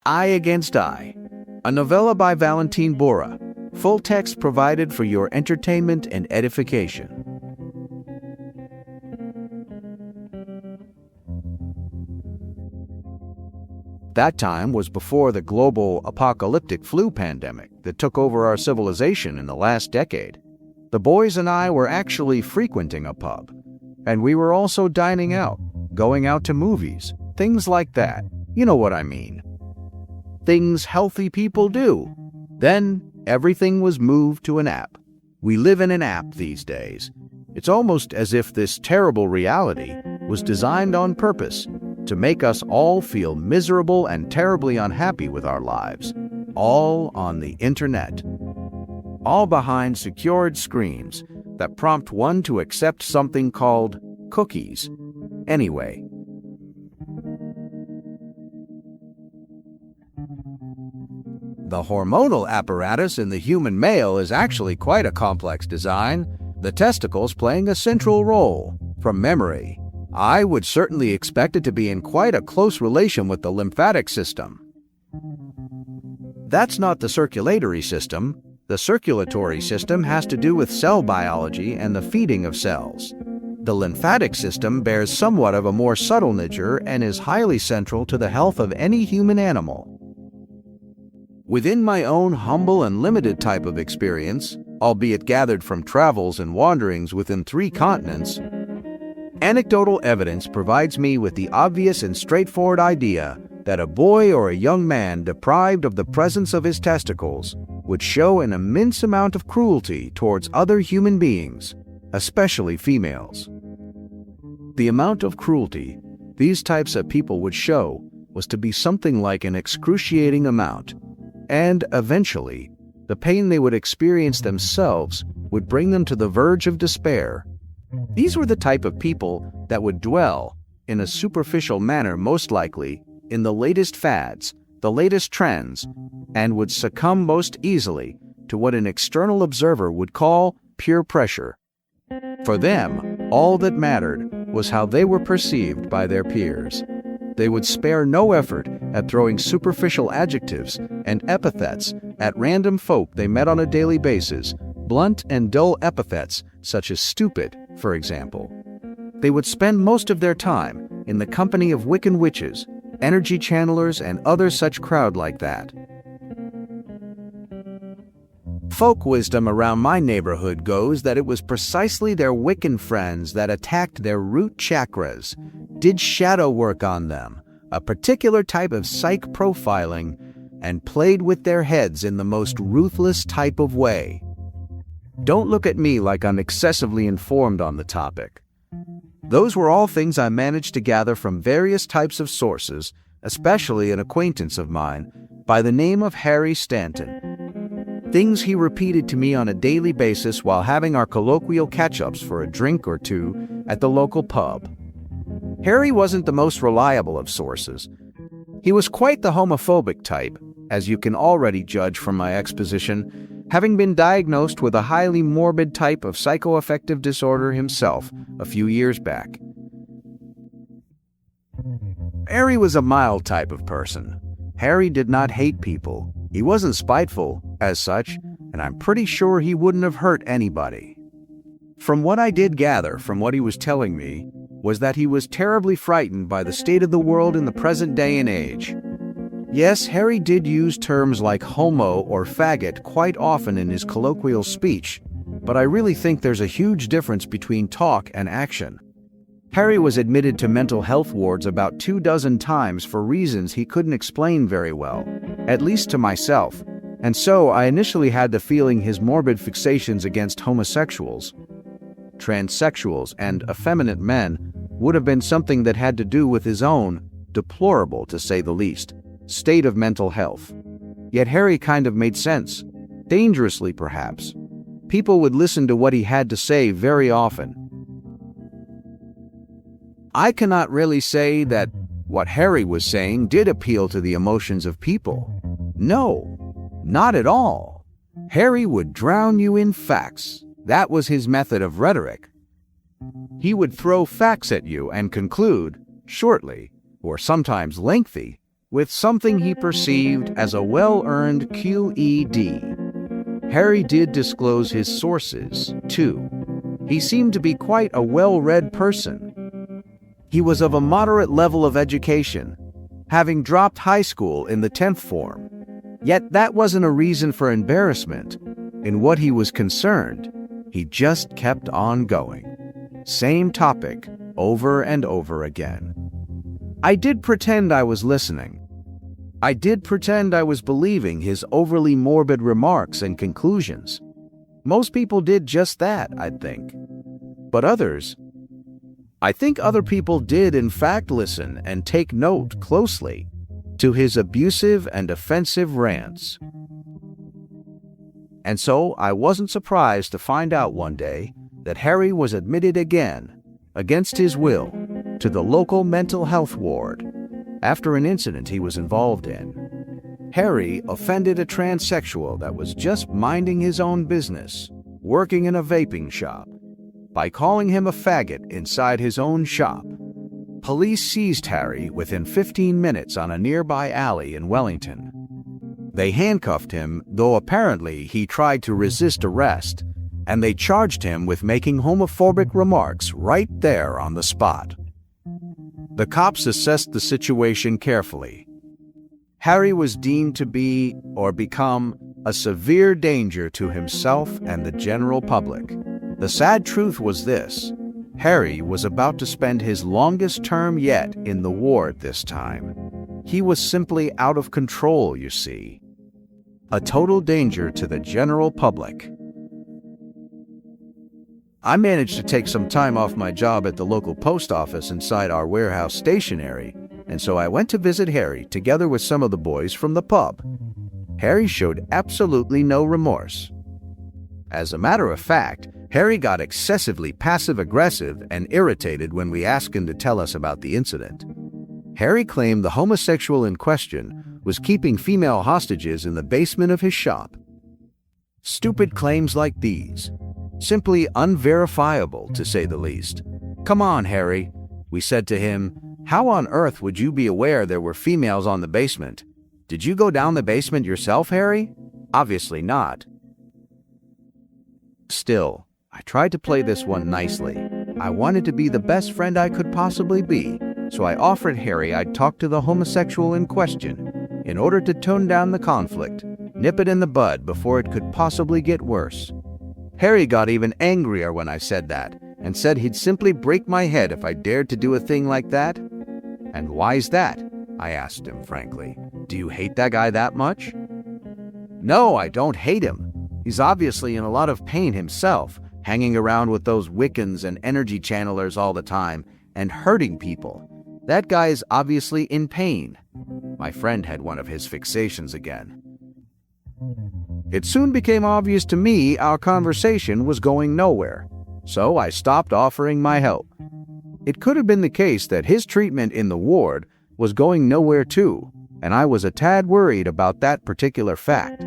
Eye Against Eye, a novella by Valentin Bura, full text provided for your entertainment and edification. That time was before the global apocalyptic flu pandemic that took over our civilization in the last decade. The boys and I were actually frequenting a pub, and we were also dining out, going out to movies, things like that. You know what I mean. Things healthy people do. Then everything was moved to an app. We live in an app these days. It's almost as if this terrible reality was designed on purpose to make us all feel miserable and terribly unhappy with our lives, all on the internet. All behind secured screens that prompt one to accept something called cookies. Anyway, the hormonal apparatus in the human male is actually quite a complex design, the testicles playing a central role. From memory, I would certainly expect it to be in quite a close relation with the lymphatic system. That's not the circulatory system. The circulatory system has to do with cell biology and the feeding of cells. The lymphatic system bears somewhat of a more subtle nature and is highly central to the health of any human animal. Within my own humble and limited type of experience, albeit gathered from travels and wanderings within 3 continents, anecdotal evidence provides me with the obvious and straightforward idea that a boy or a young man deprived of the presence of his testicles would show an immense amount of cruelty towards other human beings, especially females. The amount of cruelty these types of people would show was to be something like an excruciating amount, and eventually, the pain they would experience themselves would bring them to the verge of despair. These were the type of people that would dwell, in a superficial manner most likely, in the latest fads, the latest trends, and would succumb most easily to what an external observer would call peer pressure. For them, all that mattered was how they were perceived by their peers. They would spare no effort at throwing superficial adjectives and epithets at random folk they met on a daily basis, blunt and dull epithets such as stupid, for example. They would spend most of their time in the company of Wiccan witches, energy channelers, and other such crowd like that. Folk wisdom around my neighborhood goes that it was precisely their Wiccan friends that attacked their root chakras, did shadow work on them, a particular type of psych profiling, and played with their heads in the most ruthless type of way. Don't look at me like I'm excessively informed on the topic. Those were all things I managed to gather from various types of sources, especially an acquaintance of mine by the name of Harry Stanton. Things he repeated to me on a daily basis while having our colloquial catch-ups for a drink or two at the local pub. Harry wasn't the most reliable of sources. He was quite the homophobic type, as you can already judge from my exposition, having been diagnosed with a highly morbid type of psychoaffective disorder himself a few years back. Harry was a mild type of person. Harry did not hate people. He wasn't spiteful, as such, and I'm pretty sure he wouldn't have hurt anybody. From what I did gather from what he was telling me, was that he was terribly frightened by the state of the world in the present day and age. Yes, Harry did use terms like homo or faggot quite often in his colloquial speech, but I really think there's a huge difference between talk and action. Harry was admitted to mental health wards about 24 times for reasons he couldn't explain very well, at least to myself, and so I initially had the feeling his morbid fixations against homosexuals, transsexuals, and effeminate men would have been something that had to do with his own, deplorable to say the least, state of mental health. Yet Harry kind of made sense, dangerously perhaps. People would listen to what he had to say very often. I cannot really say that what Harry was saying did appeal to the emotions of people. No, not at all. Harry would drown you in facts. That was his method of rhetoric. He would throw facts at you and conclude, shortly, or sometimes lengthy, with something he perceived as a well-earned QED. Harry did disclose his sources, too. He seemed to be quite a well-read person. He was of a moderate level of education, having dropped high school in the 10th form. Yet that wasn't a reason for embarrassment. In what he was concerned, he just kept on going. Same topic, over and over again. I did pretend I was listening. I did pretend I was believing his overly morbid remarks and conclusions. Most people did just that, I'd think. But I think other people did in fact listen and take note closely to his abusive and offensive rants. And so I wasn't surprised to find out one day that Harry was admitted again, against his will, to the local mental health ward after an incident he was involved in. Harry offended a transsexual that was just minding his own business, working in a vaping shop, by calling him a faggot inside his own shop. Police seized Harry within 15 minutes on a nearby alley in Wellington. They handcuffed him, though apparently he tried to resist arrest, and they charged him with making homophobic remarks right there on the spot. The cops assessed the situation carefully. Harry was deemed to be, or become, a severe danger to himself and the general public. The sad truth was this: Harry was about to spend his longest term yet in the ward this time. He was simply out of control, you see. A total danger to the general public. I managed to take some time off my job at the local post office inside our warehouse stationery, and so I went to visit Harry together with some of the boys from the pub. Harry showed absolutely no remorse. As a matter of fact, Harry got excessively passive-aggressive and irritated when we asked him to tell us about the incident. Harry claimed the homosexual in question was keeping female hostages in the basement of his shop. Stupid claims like these. Simply unverifiable, to say the least. "Come on, Harry," we said to him. "How on earth would you be aware there were females on the basement? Did you go down the basement yourself, Harry? Obviously not." Still, I tried to play this one nicely. I wanted to be the best friend I could possibly be, so I offered Harry I'd talk to the homosexual in question in order to tone down the conflict, nip it in the bud before it could possibly get worse. Harry got even angrier when I said that, and said he'd simply break my head if I dared to do a thing like that. "And why's that?" I asked him frankly. "Do you hate that guy that much?" "No, I don't hate him. He's obviously in a lot of pain himself, hanging around with those Wiccans and energy channelers all the time, and hurting people. That guy is obviously in pain." My friend had one of his fixations again. It soon became obvious to me our conversation was going nowhere, so I stopped offering my help. It could have been the case that his treatment in the ward was going nowhere too, and I was a tad worried about that particular fact.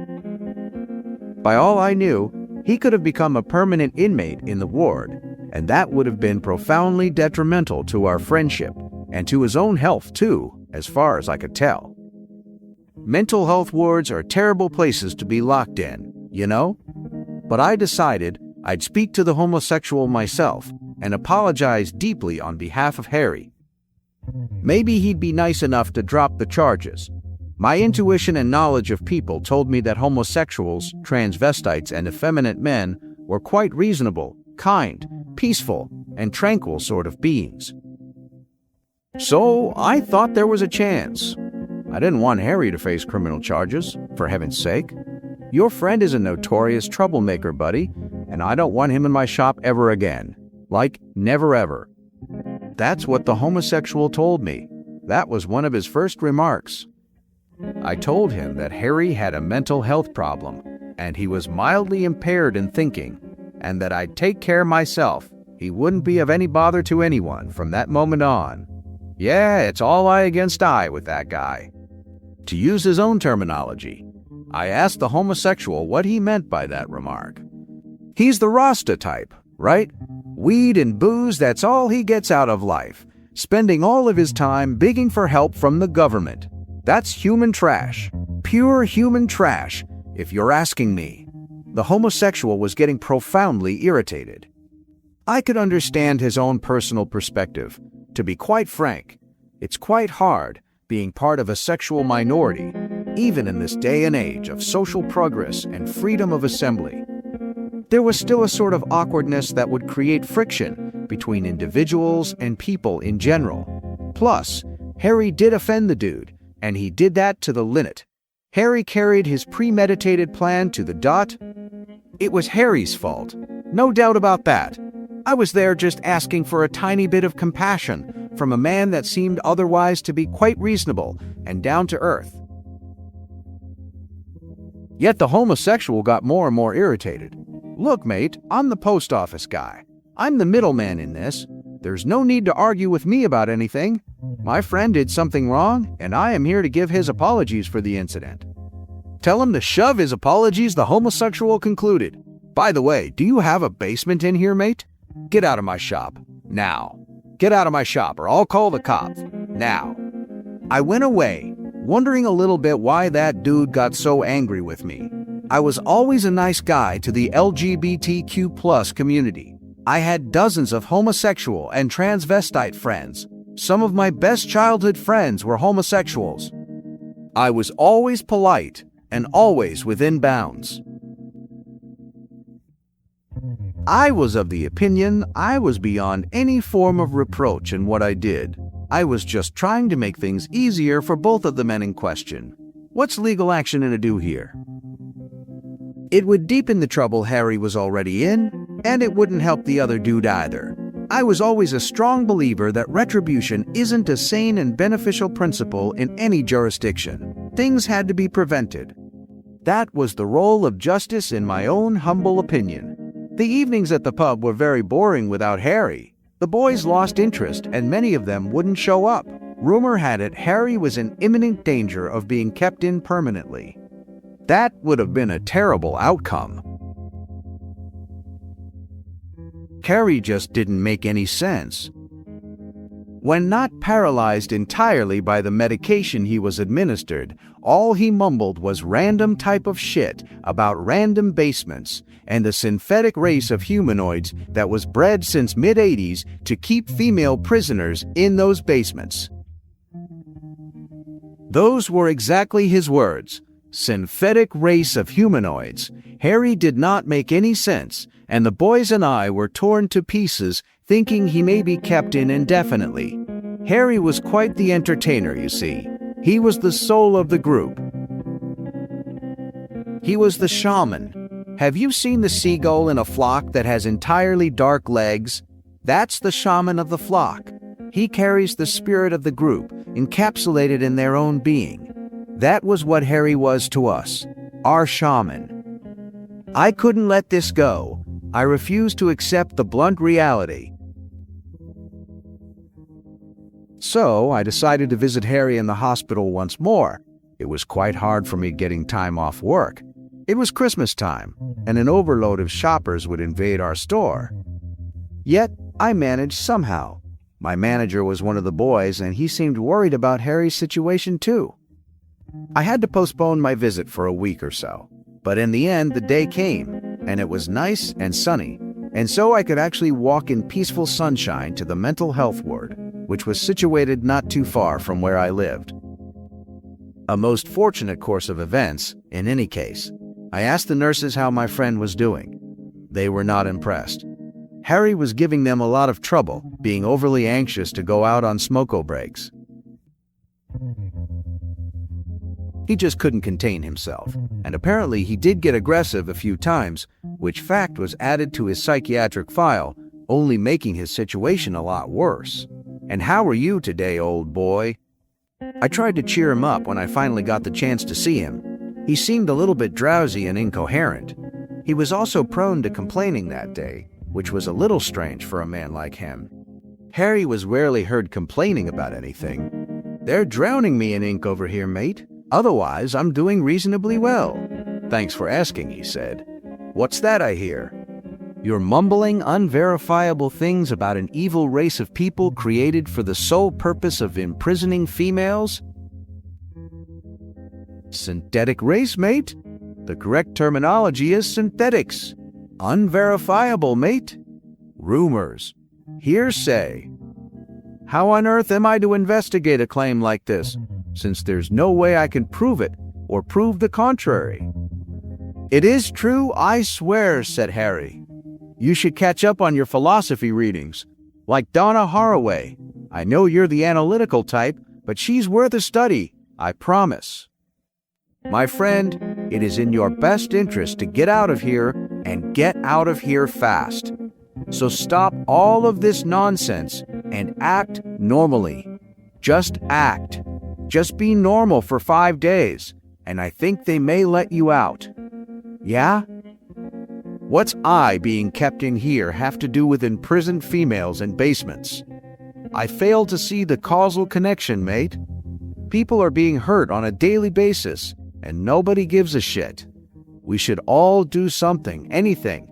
By all I knew, he could have become a permanent inmate in the ward, and that would have been profoundly detrimental to our friendship, and to his own health too, as far as I could tell. Mental health wards are terrible places to be locked in, you know? But I decided I'd speak to the homosexual myself and apologize deeply on behalf of Harry. Maybe he'd be nice enough to drop the charges. My intuition and knowledge of people told me that homosexuals, transvestites, and effeminate men were quite reasonable, kind, peaceful, and tranquil sort of beings. So I thought there was a chance. I didn't want Harry to face criminal charges, for heaven's sake. Your friend is a notorious troublemaker, buddy, and I don't want him in my shop ever again. Like, never ever. That's what the homosexual told me. That was one of his first remarks. I told him that Harry had a mental health problem, and he was mildly impaired in thinking, and that I'd take care myself. He wouldn't be of any bother to anyone from that moment on. Yeah, it's all I against I with that guy. To use his own terminology, I asked the homosexual what he meant by that remark. He's the Rasta type, right? Weed and booze, that's all he gets out of life, spending all of his time begging for help from the government. That's human trash. Pure human trash, if you're asking me. The homosexual was getting profoundly irritated. I could understand his own personal perspective. To be quite frank, it's quite hard being part of a sexual minority, even in this day and age of social progress and freedom of assembly. There was still a sort of awkwardness that would create friction between individuals and people in general. Plus, Harry did offend the dude, and he did that to the limit. Harry carried his premeditated plan to the dot. It was Harry's fault, no doubt about that. I was there just asking for a tiny bit of compassion from a man that seemed otherwise to be quite reasonable and down to earth. Yet the homosexual got more and more irritated. Look, mate, I'm the post office guy. I'm the middleman in this. There's no need to argue with me about anything. My friend did something wrong, and I am here to give his apologies for the incident. Tell him to shove his apologies, the homosexual concluded. By the way, do you have a basement in here, mate? Get out of my shop. Now. Get out of my shop or I'll call the cops. Now. I went away, wondering a little bit why that dude got so angry with me. I was always a nice guy to the LGBTQ+ community. I had dozens of homosexual and transvestite friends. Some of my best childhood friends were homosexuals. I was always polite and always within bounds. I was of the opinion I was beyond any form of reproach in what I did. I was just trying to make things easier for both of the men in question. What's legal action in a do here? It would deepen the trouble Harry was already in, and it wouldn't help the other dude either. I was always a strong believer that retribution isn't a sane and beneficial principle in any jurisdiction. Things had to be prevented. That was the role of justice in my own humble opinion. The evenings at the pub were very boring without Harry. The boys lost interest and many of them wouldn't show up. Rumor had it Harry was in imminent danger of being kept in permanently. That would have been a terrible outcome. Harry just didn't make any sense. When not paralyzed entirely by the medication he was administered, all he mumbled was random type of shit about random basements and the synthetic race of humanoids that was bred since mid-80s to keep female prisoners in those basements. Those were exactly his words. Synthetic race of humanoids. Harry did not make any sense, and the boys and I were torn to pieces, thinking he may be kept in indefinitely. Harry was quite the entertainer, you see. He was the soul of the group. He was the shaman. Have you seen the seagull in a flock that has entirely dark legs? That's the shaman of the flock. He carries the spirit of the group, encapsulated in their own being. That was what Harry was to us, our shaman. I couldn't let this go. I refused to accept the blunt reality. So I decided to visit Harry in the hospital once more. It was quite hard for me getting time off work. It was Christmas time, and an overload of shoppers would invade our store. Yet, I managed somehow. My manager was one of the boys, and he seemed worried about Harry's situation too. I had to postpone my visit for a week or so, but in the end the day came, and it was nice and sunny, and so I could actually walk in peaceful sunshine to the mental health ward, which was situated not too far from where I lived. A most fortunate course of events, in any case. I asked the nurses how my friend was doing. They were not impressed. Harry was giving them a lot of trouble, being overly anxious to go out on smoko breaks. He just couldn't contain himself, and apparently he did get aggressive a few times, which fact was added to his psychiatric file, only making his situation a lot worse. And how are you today, old boy? I tried to cheer him up when I finally got the chance to see him. He seemed a little bit drowsy and incoherent. He was also prone to complaining that day, which was a little strange for a man like him. Harry was rarely heard complaining about anything. "They're drowning me in ink over here, mate. Otherwise, I'm doing reasonably well." "Thanks for asking," he said. "What's that I hear? You're mumbling unverifiable things about an evil race of people created for the sole purpose of imprisoning females?" Synthetic race, mate? The correct terminology is synthetics. Unverifiable, mate. Rumors. Hearsay. How on earth am I to investigate a claim like this, since there's no way I can prove it or prove the contrary? It is true, I swear, said Harry. You should catch up on your philosophy readings. Like Donna Haraway. I know you're the analytical type, but she's worth a study, I promise. My friend, it is in your best interest to get out of here and get out of here fast. So stop all of this nonsense and act normally. Just act. Just be normal for 5 days, and I think they may let you out. Yeah? What's I being kept in here have to do with imprisoned females in basements? I fail to see the causal connection, mate. People are being hurt on a daily basis, and nobody gives a shit. We should all do something, anything.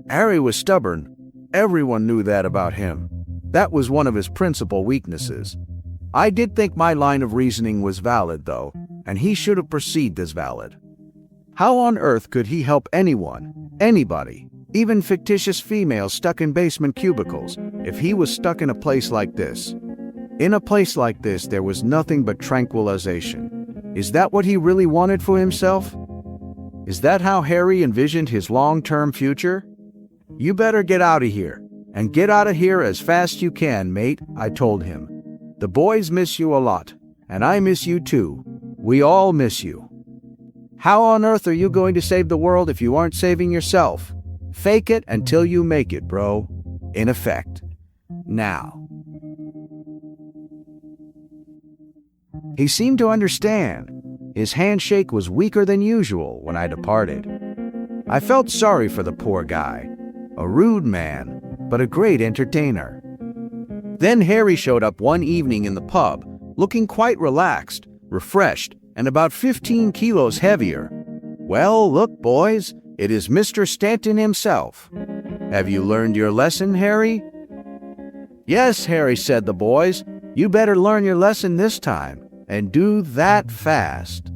Harry was stubborn. Everyone knew that about him. That was one of his principal weaknesses. I did think my line of reasoning was valid, though, and he should have perceived as valid. How on earth could he help anyone, anybody, even fictitious females stuck in basement cubicles, if he was stuck in a place like this? In a place like this, there was nothing but tranquilization. Is that what he really wanted for himself? Is that how Harry envisioned his long-term future? You better get out of here, and get out of here as fast you can, mate, I told him. The boys miss you a lot, and I miss you too. We all miss you. How on earth are you going to save the world if you aren't saving yourself? Fake it until you make it, bro. In effect. Now. He seemed to understand. His handshake was weaker than usual when I departed. I felt sorry for the poor guy. A rude man, but a great entertainer. Then Harry showed up one evening in the pub, looking quite relaxed, refreshed, and about 15 kilos heavier. Well, look, boys, it is Mr. Stanton himself. Have you learned your lesson, Harry? Yes, Harry, said the boys. You better learn your lesson this time, and do that fast.